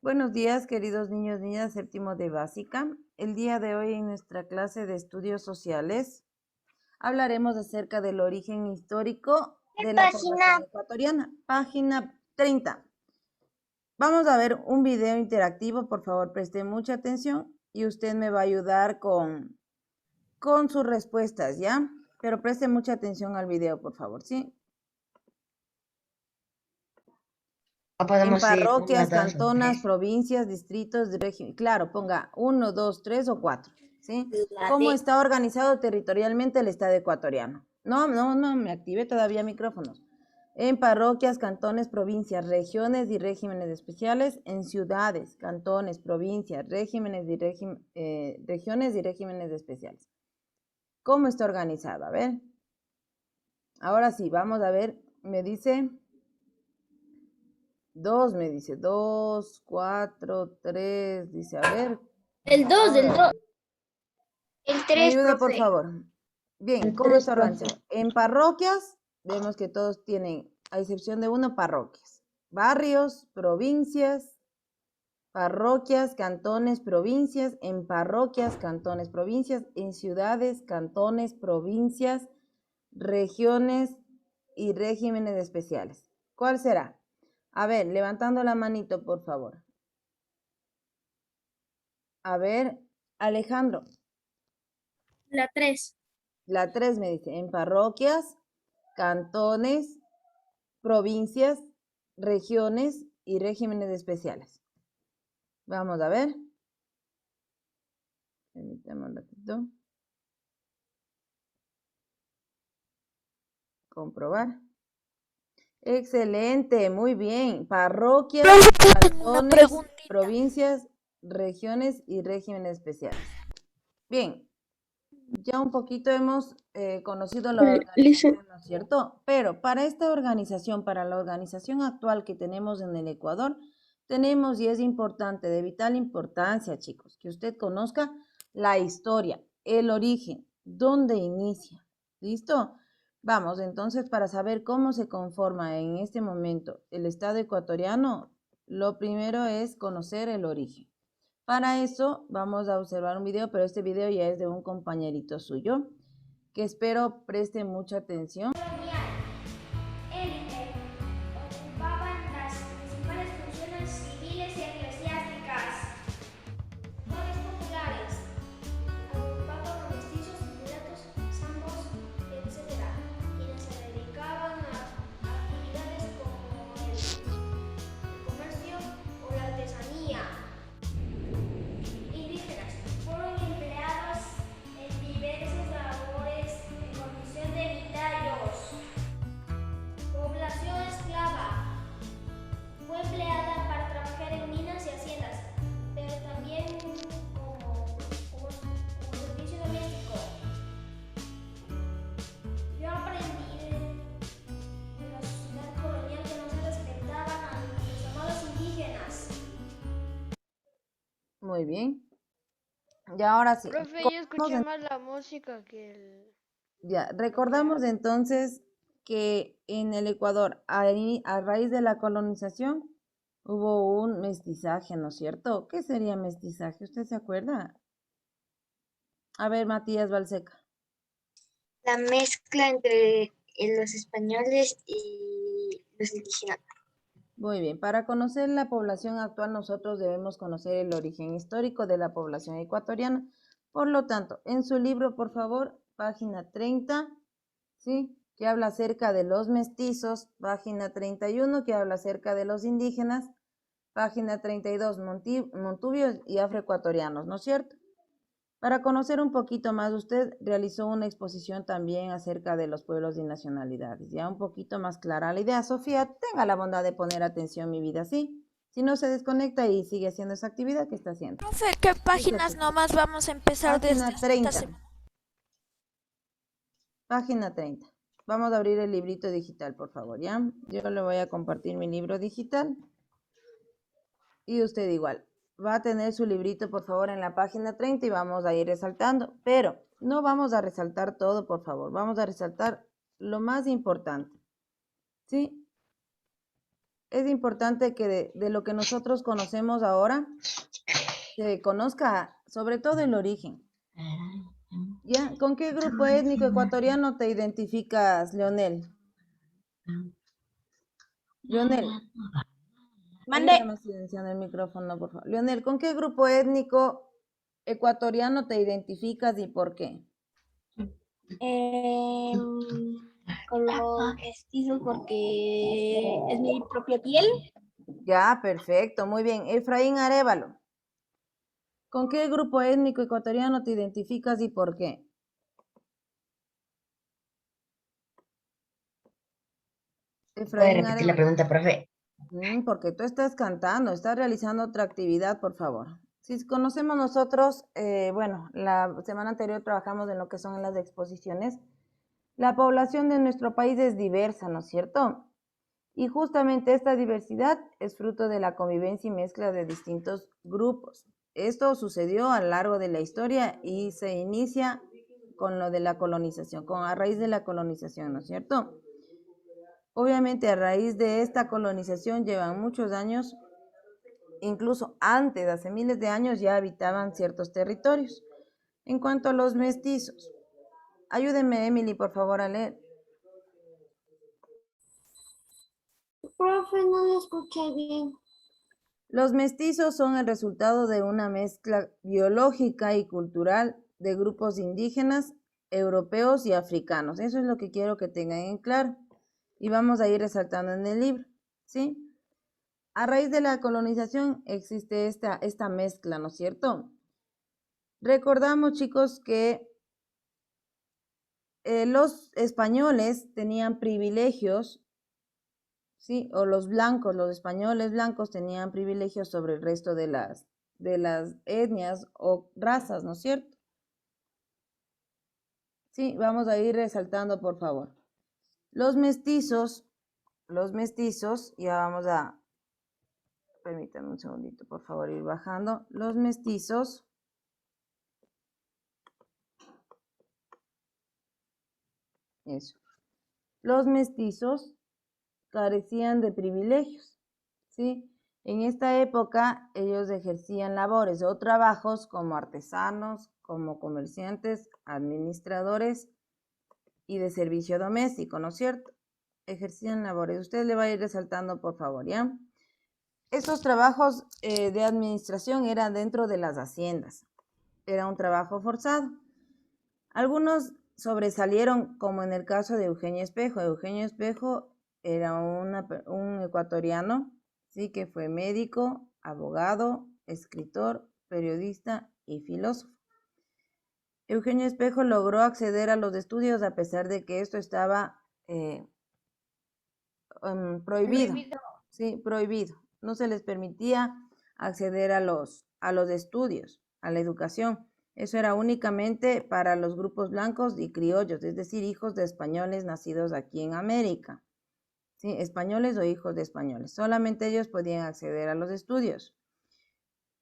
Buenos días, queridos niños, niñas, séptimo de básica. El día de hoy en nuestra clase de estudios sociales hablaremos acerca del origen histórico de la población ecuatoriana. Página 30. Vamos a ver un video interactivo, por favor, preste mucha atención y usted me va a ayudar con sus respuestas, ¿ya? Pero preste mucha atención al video, por favor, ¿sí? No En podemos ir una, parroquias, dos o cantonas, tres. provincias, distritos de régimen. Claro, ponga 1, 2, 3 o 4, ¿sí? La ¿Cómo D. está organizado territorialmente el Estado ecuatoriano? No, me activé todavía micrófonos. En parroquias, cantones, provincias, regiones y regímenes especiales, en ciudades, cantones, provincias, regímenes y regiones y regímenes especiales. ¿Cómo está organizado? A ver. Ahora sí, vamos a ver. Me dice 2, me dice 2, 4, 3, dice, a ver. El 2, Vamos el a 2. ver. El Me 3, ayuda, por profe. favor. Bien, El ¿cómo tres, está profe. organizado? En parroquias, vemos que todos tienen, a excepción de uno, parroquias. Barrios, provincias, parroquias, cantones, provincias, en parroquias, cantones, provincias, en ciudades, cantones, provincias, regiones y regímenes especiales. ¿Cuál será? A ver, levantando la manito, por favor. A ver, Alejandro. La 3. La 3 me dice, en parroquias, cantones, provincias, regiones y regímenes especiales. Vamos a ver. Permítame un ratito. Comprobar. Excelente, muy bien. Parroquias, cantones, provincias, regiones y regímenes especiales. Bien, ya un poquito hemos conocido la organización, ¿no es cierto? Pero para esta organización, para la organización actual que tenemos en el Ecuador, tenemos, y es importante, de vital importancia, chicos, que usted conozca la historia, el origen, dónde inicia. ¿Listo? Vamos, entonces, para saber cómo se conforma en este momento el Estado ecuatoriano, lo primero es conocer el origen. Para eso vamos a observar un video, pero este video ya es de un compañerito suyo, que espero preste mucha atención. Élite, ocupaban las principales funciones civiles y eclesiásticas. Nobles populares, agrupaban a mestizos, mulatos, zambos, etc., quienes se dedicaban a actividades como el comercio o la artesanía. Indígenas fueron empleados en diversas labores en condición de vitalios. Población esclava. Fue empleada para trabajar en minas y haciendas, pero también como servicio doméstico. Yo aprendí de la sociedad colonial que no se respetaban a los llamados indígenas. Muy bien. Y ahora sí, Profe, yo escuché más la música que el... ya, recordamos entonces que en el Ecuador, a raíz de la colonización, hubo un mestizaje, ¿no es cierto? ¿Qué sería mestizaje? ¿Usted se acuerda? A ver, Matías Balseca. La mezcla entre los españoles y los indígenas. Muy bien, para conocer la población actual nosotros debemos conocer el origen histórico de la población ecuatoriana. Por lo tanto, en su libro, por favor, página 30, ¿sí? Que habla acerca de los mestizos, página 31, que habla acerca de los indígenas, página 32, montubios y afroecuatorianos, ¿no es cierto? Para conocer un poquito más, usted realizó una exposición también acerca de los pueblos y nacionalidades. Ya un poquito más clara la idea. Sofía, tenga la bondad de poner atención, mi vida, ¿sí? Si no se desconecta y sigue haciendo esa actividad que está haciendo. Profe, ¿qué páginas nomás vamos a empezar desde Página esta 30. semana? Página 30. Vamos a abrir el librito digital, por favor, ¿ya? Yo le voy a compartir mi libro digital. Y usted igual. Va a tener su librito, por favor, en la página 30 y vamos a ir resaltando. Pero no vamos a resaltar todo, por favor. Vamos a resaltar lo más importante. ¿Sí? es importante que de lo que nosotros conocemos ahora, se conozca sobre todo el origen. ¿Ya? ¿Con qué grupo étnico ecuatoriano te identificas, Leonel? Leonel. Ayúdame silenciando el micrófono, por favor. Leonel, ¿con qué grupo étnico ecuatoriano te identificas y por qué? Con los mestizos porque es mi propia piel. Ya, perfecto, muy bien. Efraín Arévalo, ¿con qué grupo étnico ecuatoriano te identificas y por qué? ¿Puede Efraín repetir la Arévalo. pregunta, profe? Porque tú estás cantando, estás realizando otra actividad, por favor. Si conocemos nosotros, bueno, la semana anterior trabajamos en lo que son las exposiciones. La población de nuestro país es diversa, ¿no es cierto? Y justamente esta diversidad es fruto de la convivencia y mezcla de distintos grupos. Esto sucedió a lo largo de la historia y se inicia con lo de la colonización, a raíz de la colonización, ¿no es cierto? Obviamente a raíz de esta colonización llevan muchos años, incluso antes, hace miles de años ya habitaban ciertos territorios. En cuanto a los mestizos, ayúdenme Emily por favor a leer. Profe, no lo escuché bien. Los mestizos son el resultado de una mezcla biológica y cultural de grupos indígenas, europeos y africanos. Eso es lo que quiero que tengan en claro. Y vamos a ir resaltando en el libro, ¿sí? A raíz de la colonización existe esta mezcla, ¿no es cierto? Recordamos, chicos, que los españoles tenían privilegios, ¿sí? O los blancos, los españoles blancos tenían privilegios sobre el resto de las etnias o razas, ¿no es cierto? Sí, vamos a ir resaltando, por favor. Los mestizos, ya vamos a, permítanme un segundito, por favor, ir bajando. Los mestizos eso. Los mestizos carecían de privilegios, ¿sí? En esta época ellos ejercían labores o trabajos como artesanos, como comerciantes, administradores y de servicio doméstico, ¿no es cierto? Ejercían labores. Usted le va a ir resaltando, por favor, ¿ya? Estos trabajos de administración eran dentro de las haciendas. Era un trabajo forzado. Algunos sobresalieron, como en el caso de Eugenio Espejo. Eugenio Espejo era un ecuatoriano, sí, que fue médico, abogado, escritor, periodista y filósofo. Eugenio Espejo logró acceder a los estudios a pesar de que esto estaba prohibido. Sí, prohibido. No se les permitía acceder a los estudios, a la educación. Eso era únicamente para los grupos blancos y criollos, es decir, hijos de españoles nacidos aquí en América. ¿Sí? Españoles o hijos de españoles. Solamente ellos podían acceder a los estudios.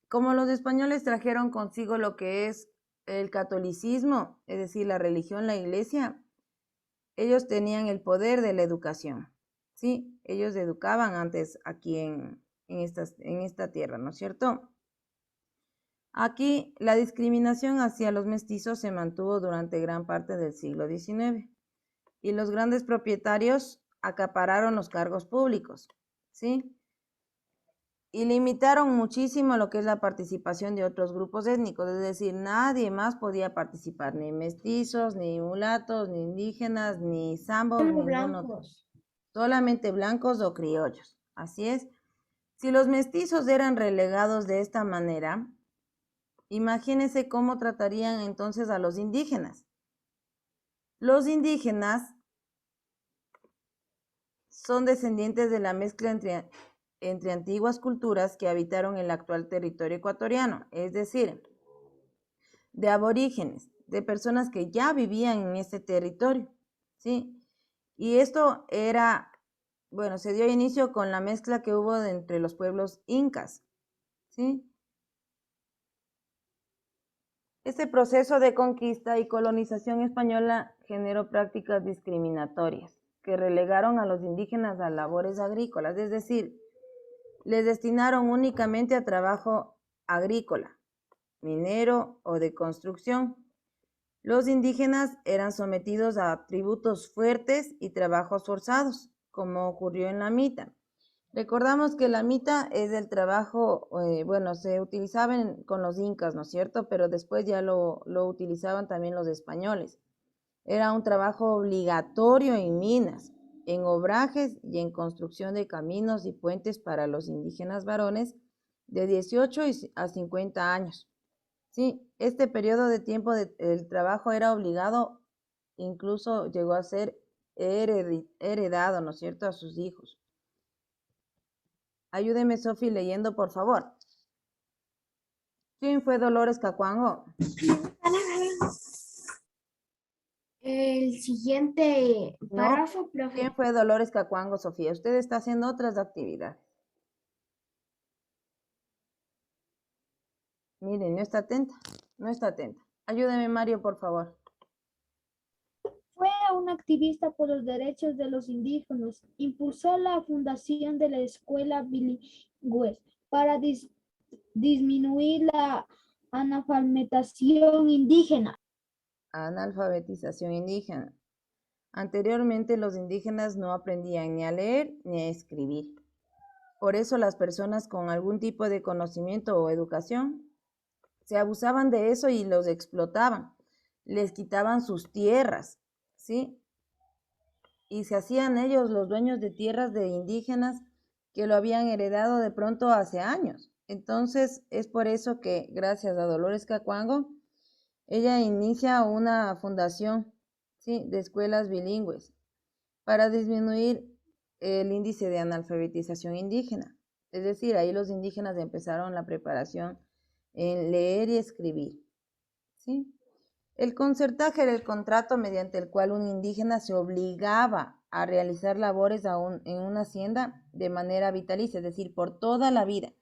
Como los españoles trajeron consigo lo que es el catolicismo, es decir, la religión, la iglesia, ellos tenían el poder de la educación. ¿Sí? Ellos educaban antes aquí en esta tierra, ¿no es cierto? Aquí la discriminación hacia los mestizos se mantuvo durante gran parte del siglo XIX y los grandes propietarios acapararon los cargos públicos, ¿sí? Y limitaron muchísimo lo que es la participación de otros grupos étnicos, es decir, nadie más podía participar, ni mestizos, ni mulatos, ni indígenas, ni zambos, ninguno otro. Solamente blancos o criollos, así es. Si los mestizos eran relegados de esta manera, imagínense cómo tratarían entonces a los indígenas. Los indígenas son descendientes de la mezcla entre antiguas culturas que habitaron el actual territorio ecuatoriano, es decir, de aborígenes, de personas que ya vivían en este territorio, ¿sí? Y esto era, bueno, se dio inicio con la mezcla que hubo entre los pueblos incas, ¿sí? Este proceso de conquista y colonización española generó prácticas discriminatorias. que relegaron a los indígenas a labores agrícolas, es decir, les destinaron únicamente a trabajo agrícola, minero o de construcción. Los indígenas eran sometidos a tributos fuertes y trabajos forzados, como ocurrió en la mita. Recordamos que la mita es el trabajo, bueno, se utilizaba con los incas, ¿no es cierto? Pero después ya lo utilizaban también los españoles. Era un trabajo obligatorio en minas, en obrajes y en construcción de caminos y puentes para los indígenas varones de 18 a 50 años. Sí, este periodo de tiempo el trabajo era obligado, incluso llegó a ser heredado, ¿no es cierto?, a sus hijos. Ayúdeme, Sofi, leyendo, por favor. ¿Quién fue Dolores Cacuango? El siguiente No. párrafo, profe. ¿Quién fue Dolores Cacuango, Sofía? Usted está haciendo otras actividades. Miren, no está atenta, no está atenta. Ayúdeme, Mario, por favor. Fue un activista por los derechos de los indígenas. Impulsó la fundación de la escuela bilingüe para disminuir la analfabetización indígena. Analfabetización indígena. Anteriormente los indígenas no aprendían ni a leer ni a escribir. Por eso las personas con algún tipo de conocimiento o educación se abusaban de eso y los explotaban. Les quitaban sus tierras, ¿sí? Y se hacían ellos los dueños de tierras de indígenas que lo habían heredado de pronto hace años. Entonces es por eso que gracias a Dolores Cacuango, ella inicia una fundación, ¿sí?, de escuelas bilingües para disminuir el índice de analfabetización indígena. Es decir, ahí los indígenas empezaron la preparación en leer y escribir, ¿sí? El concertaje era el contrato mediante el cual un indígena se obligaba a realizar labores en una hacienda de manera vitalicia, es decir, por toda la vida.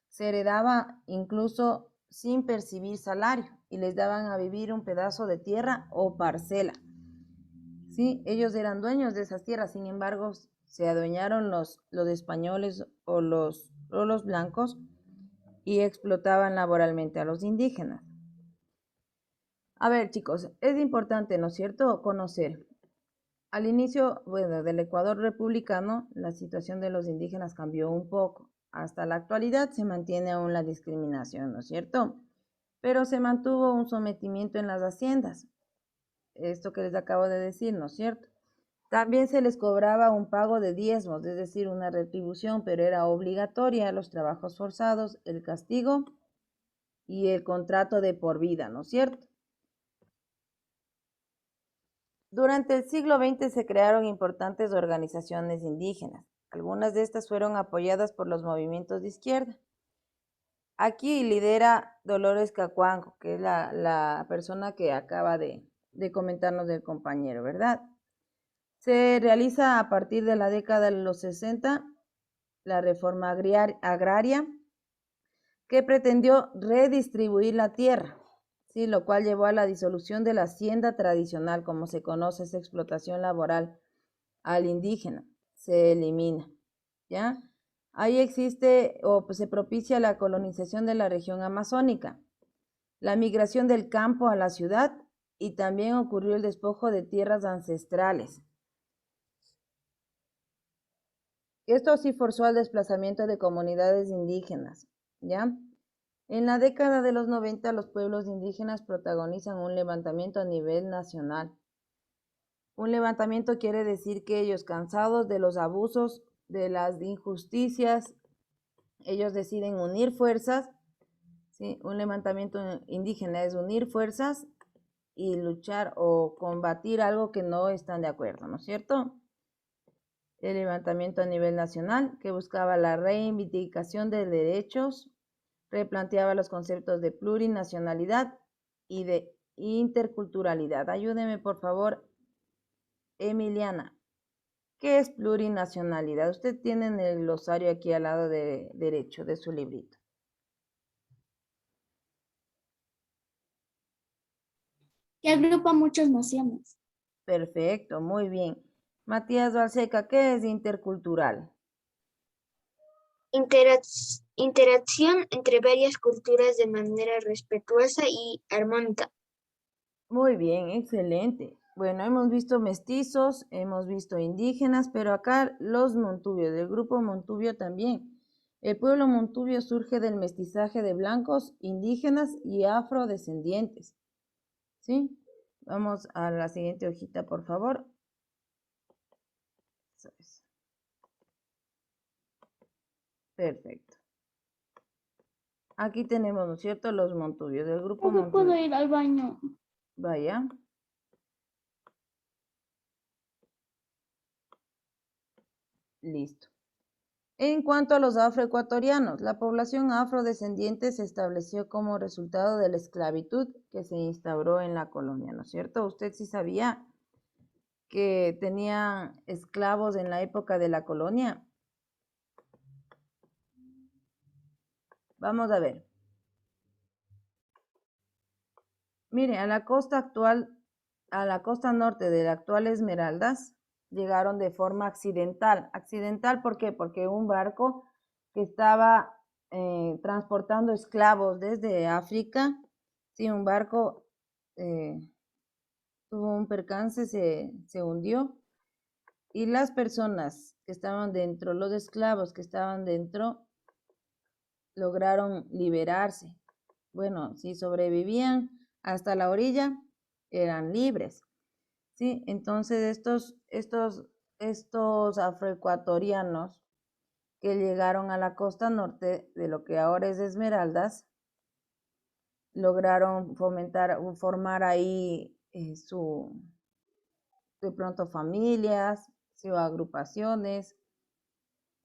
Se heredaba incluso sin percibir salario y les daban a vivir un pedazo de tierra o parcela. Sí, ellos eran dueños de esas tierras, sin embargo, se adueñaron los españoles o los blancos y explotaban laboralmente a los indígenas. A ver, chicos, es importante, ¿no es cierto?, conocer. Al inicio, bueno, del Ecuador republicano, la situación de los indígenas cambió un poco. Hasta la actualidad se mantiene aún la discriminación, ¿no es cierto? Pero se mantuvo un sometimiento en las haciendas. Esto que les acabo de decir, ¿no es cierto? También se les cobraba un pago de diezmos, es decir, una retribución, pero era obligatoria los trabajos forzados, el castigo y el contrato de por vida, ¿no es cierto? Durante el siglo XX se crearon importantes organizaciones indígenas. Algunas de estas fueron apoyadas por los movimientos de izquierda. Aquí lidera Dolores Cacuango, que es la persona que acaba de comentarnos del compañero, ¿verdad? Se realiza a partir de la década de los 60 la reforma agraria que pretendió redistribuir la tierra, ¿sí?, lo cual llevó a la disolución de la hacienda tradicional, como se conoce esa explotación laboral al indígena, se elimina, ¿ya? Ahí existe o se propicia la colonización de la región amazónica, la migración del campo a la ciudad y también ocurrió el despojo de tierras ancestrales. Esto sí forzó al desplazamiento de comunidades indígenas, ¿ya? En la década de los 90, los pueblos indígenas protagonizan un levantamiento a nivel nacional. Un levantamiento quiere decir que ellos, cansados de los abusos, de las injusticias, ellos deciden unir fuerzas, ¿sí? Un levantamiento indígena es unir fuerzas y luchar o combatir algo que no están de acuerdo, ¿no es cierto? El levantamiento a nivel nacional, que buscaba la reivindicación de derechos, replanteaba los conceptos de plurinacionalidad y de interculturalidad. Ayúdeme, por favor, Emiliana. ¿Qué es plurinacionalidad? Usted tiene en el glosario aquí al lado de derecho de su librito. Que agrupa muchas naciones. Perfecto, muy bien. Matías Balseca, ¿qué es intercultural? Interacción entre varias culturas de manera respetuosa y armónica. Muy bien, excelente. Bueno, hemos visto mestizos, hemos visto indígenas, pero acá los montubios, del grupo Montubio también. El pueblo Montubio surge del mestizaje de blancos, indígenas y afrodescendientes. ¿Sí? Vamos a la siguiente hojita, por favor. Eso es. Perfecto. Aquí tenemos, ¿no es cierto?, los montubios, del grupo ¿Cómo puedo Montubio. ir al baño? Vaya. Listo. En cuanto a los afroecuatorianos, la población afrodescendiente se estableció como resultado de la esclavitud que se instauró en la colonia, ¿no es cierto? Usted sí sabía que tenían esclavos en la época de la colonia. Vamos a ver. Mire, a la costa actual, a la costa norte de la actual Esmeraldas, llegaron de forma accidental. ¿Accidental por qué? Porque un barco que estaba transportando esclavos desde África, sí, un barco tuvo un percance, se hundió, y las personas que estaban dentro, los esclavos que estaban dentro, lograron liberarse. Bueno, si sobrevivían hasta la orilla, eran libres. ¿Sí? Entonces estos afroecuatorianos que llegaron a la costa norte de lo que ahora es Esmeraldas, lograron formar ahí de pronto familias, o agrupaciones,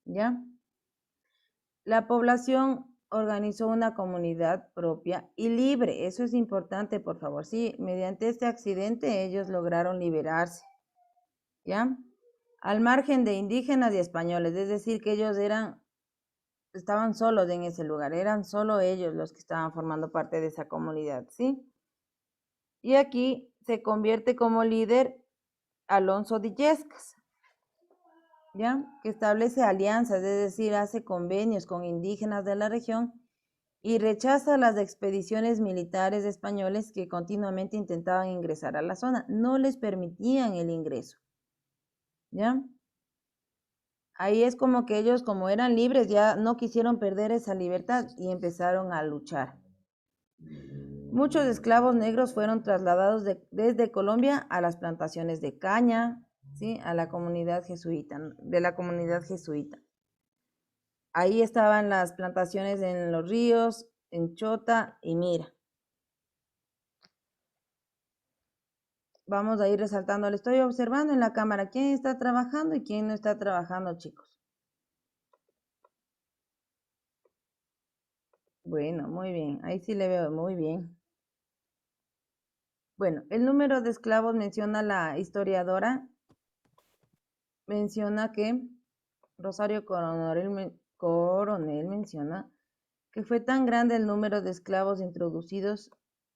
¿ya? La población organizó una comunidad propia y libre. Eso es importante, por favor. Sí, mediante este accidente ellos lograron liberarse, ¿ya? Al margen de indígenas y españoles, es decir, que ellos estaban solos en ese lugar, eran solo ellos los que estaban formando parte de esa comunidad, ¿sí? Y aquí se convierte como líder Alonso de Illescas, ¿ya? Que establece alianzas, es decir, hace convenios con indígenas de la región y rechaza las expediciones militares españoles que continuamente intentaban ingresar a la zona. No les permitían el ingreso, ¿ya? Ahí es como que ellos, como eran libres, ya no quisieron perder esa libertad y empezaron a luchar. Muchos esclavos negros fueron trasladados desde Colombia a las plantaciones de caña, ¿sí? A la comunidad jesuita, de la comunidad jesuita. Ahí estaban las plantaciones en Los Ríos, en Chota y Mira. Vamos a ir resaltando, le estoy observando en la cámara quién está trabajando y quién no está trabajando, chicos. Bueno, muy bien, ahí sí le veo muy bien. Bueno, el número de esclavos menciona la historiadora, menciona que Rosario Coronel menciona que fue tan grande el número de esclavos introducidos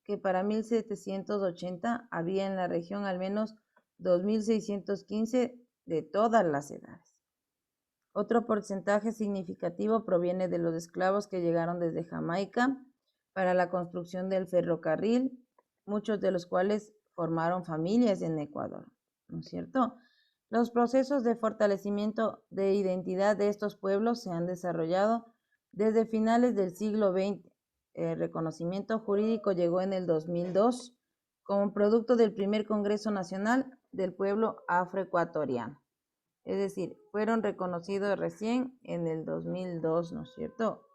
que para 1780 había en la región al menos 2.615 de todas las edades. Otro porcentaje significativo proviene de los esclavos que llegaron desde Jamaica para la construcción del ferrocarril, muchos de los cuales formaron familias en Ecuador, ¿no es cierto? Los procesos de fortalecimiento de identidad de estos pueblos se han desarrollado desde finales del siglo XX. El reconocimiento jurídico llegó en el 2002 como producto del primer Congreso Nacional del Pueblo Afroecuatoriano. Es decir, fueron reconocidos recién en el 2002, ¿no es cierto?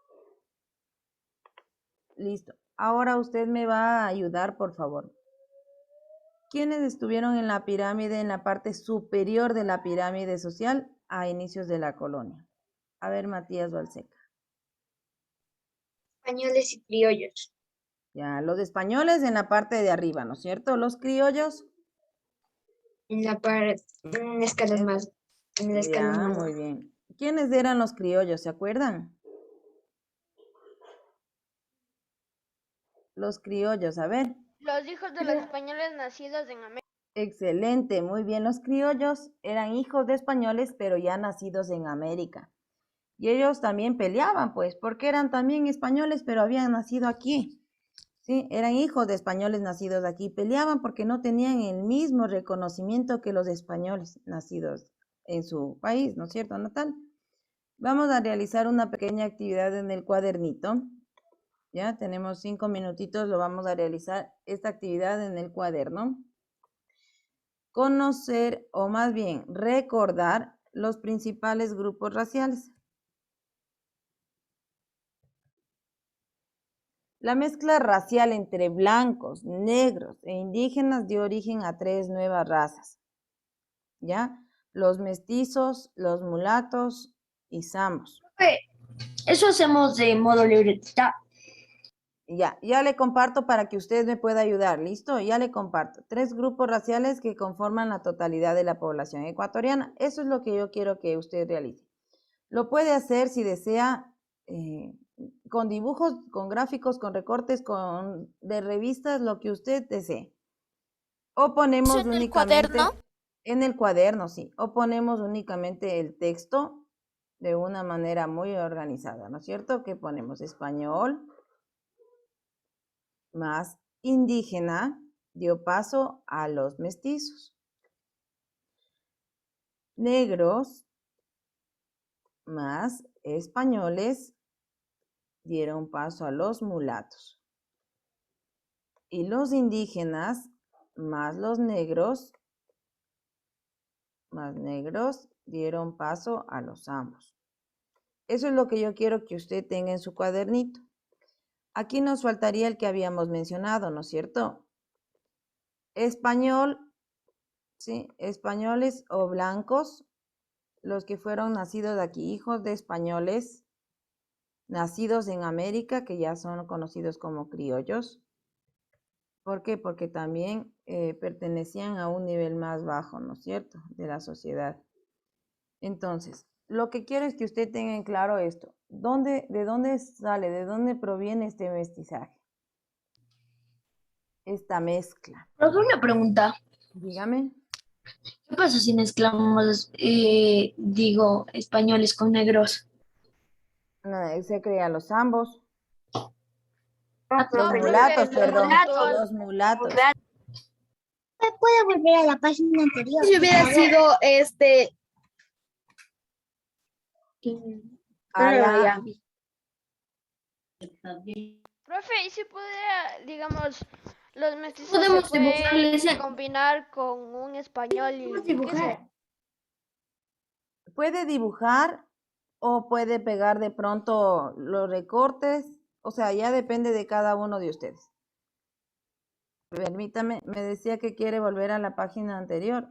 Listo. Ahora usted me va a ayudar, por favor. ¿Quiénes estuvieron en la pirámide, en la parte superior de la pirámide social a inicios de la colonia? A ver, Matías Balseca. Españoles y criollos. Ya, los españoles en la parte de arriba, ¿no es cierto? Los criollos. En la parte, en escalas más, en la escala Ya, más. muy bien. ¿Quiénes eran los criollos? ¿Se acuerdan? Los criollos, a ver. Los hijos de los españoles nacidos en América. Excelente, muy bien. Los criollos eran hijos de españoles, pero ya nacidos en América. Y ellos también peleaban, pues, porque eran también españoles, pero habían nacido aquí. Sí, eran hijos de españoles nacidos aquí. Peleaban porque no tenían el mismo reconocimiento que los españoles nacidos en su país, ¿no es cierto, natal? Vamos a realizar una pequeña actividad en el cuadernito. Ya tenemos 5 minutitos, lo vamos a realizar esta actividad en el cuaderno. Conocer, o más bien recordar, los principales grupos raciales. La mezcla racial entre blancos, negros e indígenas dio origen a 3 nuevas razas. ¿Ya? Los mestizos, los mulatos y zambos. Eso hacemos de modo libre. Ya le comparto para que usted me pueda ayudar. ¿Listo? Ya le comparto. 3 grupos raciales que conforman la totalidad de la población ecuatoriana. Eso es lo que yo quiero que usted realice. Lo puede hacer si desea con dibujos, con gráficos, con recortes, de revistas, lo que usted desee. O ponemos ¿Eso en el únicamente cuaderno? en el cuaderno, sí. O ponemos únicamente el texto de una manera muy organizada, ¿no es cierto? Que ponemos español más indígena dio paso a los mestizos. Negros más españoles dieron paso a los mulatos. Y los indígenas más los negros dieron paso a los zambos. Eso es lo que yo quiero que usted tenga en su cuadernito. Aquí nos faltaría el que habíamos mencionado, ¿no es cierto? Español, ¿sí? Españoles o blancos, los que fueron nacidos aquí, hijos de españoles, nacidos en América, que ya son conocidos como criollos. ¿Por qué? Porque también pertenecían a un nivel más bajo, ¿no es cierto?, de la sociedad. Entonces, lo que quiero es que usted tenga en claro esto. ¿De dónde sale, de dónde proviene este mestizaje? Esta mezcla. Profe, una pregunta. Dígame. ¿Qué pasa si mezclamos, españoles con negros? Se crean los zambos. Ah, Los profe, mulatos, los perdón. mulatos. Los mulatos. ¿puede volver a la página anterior? Si hubiera sido A la, Profe, ¿y si pudiera, digamos, los mestizos Podemos se pueden dibujarles combinar con un español y Podemos qué dibujar. sé? puede dibujar o puede pegar de pronto los recortes. O sea, ya depende de cada uno de ustedes. Permítame, me decía que quiere volver a la página anterior.